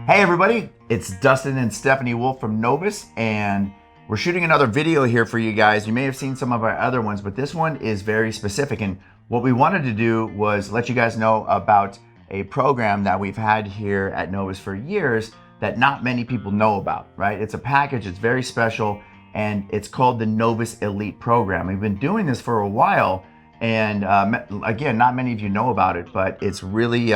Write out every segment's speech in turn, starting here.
Hey everybody, it's Dustin and Stephanie Wolff from Novus, and we're shooting another video here for you guys. You may have seen some of our other ones, but this one is very specific. And what we wanted to do was let you guys know about a program that we've had here at Novus for years that not many people know about, right? It's a package, it's very special, and it's called the Novus Elite program. We've been doing this for a while, and again, not many of you know about it, but it's really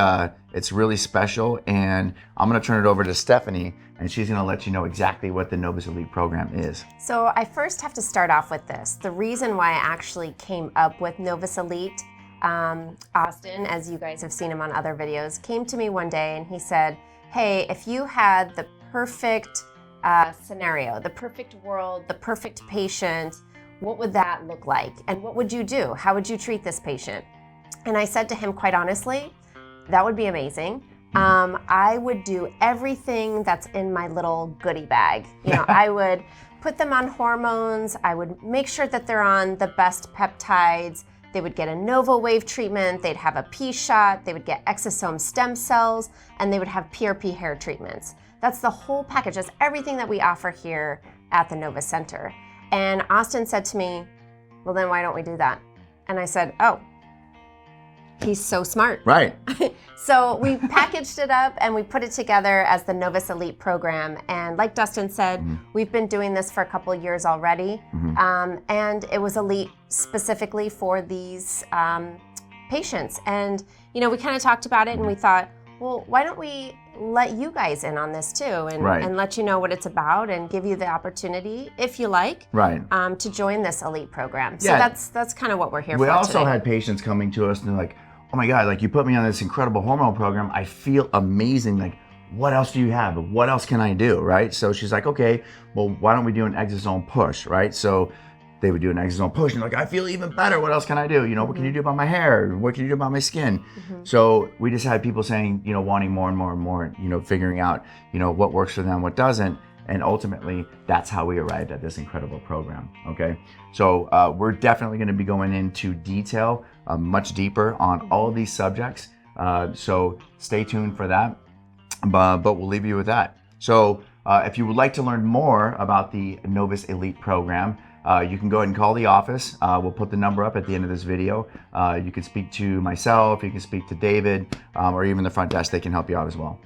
special. And I'm gonna turn it over to Stephanie, and she's gonna let you know exactly what the Novus Elite program is. So I first have to start off with this. The reason why I actually came up with Novus Elite, Austin, as you guys have seen him on other videos, came to me one day and he said, hey, if you had the perfect scenario, the perfect world, the perfect patient, what would that look like? And what would you do? How would you treat this patient? And I said to him, quite honestly, that would be amazing. I would do everything that's in my little goodie bag. You know, I would put them on hormones. I would make sure that they're on the best peptides. They would get a Wave treatment. They'd have a P shot. They would get exosome stem cells, and they would have PRP hair treatments. That's the whole package. That's everything that we offer here at the Novus Center. And Austin said to me, well, then why don't we do that? And I said, oh, he's so smart. Right. So we packaged it up and we put it together as the Novus Elite program. And like Dustin said, we've been doing this for a couple of years already. And it was Elite specifically for these patients. And, you know, we kind of talked about it and we thought, well, why don't we let you guys in on this too and let you know what it's about and give you the opportunity, if you like, to join this Elite program. So that's kind of what we're here for. We also today. had patients coming to us and they're like, oh my God, like you put me on this incredible hormonal program. I feel amazing. Like, what else do you have? What else can I do, right? So she's like, okay, well, why don't we do an exosome push, right? So they would do an exosome push and like, I feel even better. What else can I do? You know, what can you do about my hair? What can you do about my skin? So we just had people saying, you know, wanting more and more and more, you know, figuring out, you know, what works for them, what doesn't. And ultimately, that's how we arrived at this incredible program, okay? So we're definitely gonna be going into detail, much deeper on all of these subjects. So stay tuned for that, but we'll leave you with that. So if you would like to learn more about the Novus Elite program, you can go ahead and call the office. We'll put the number up at the end of this video. You can speak to myself, you can speak to David, or even the front desk. They can help you out as well.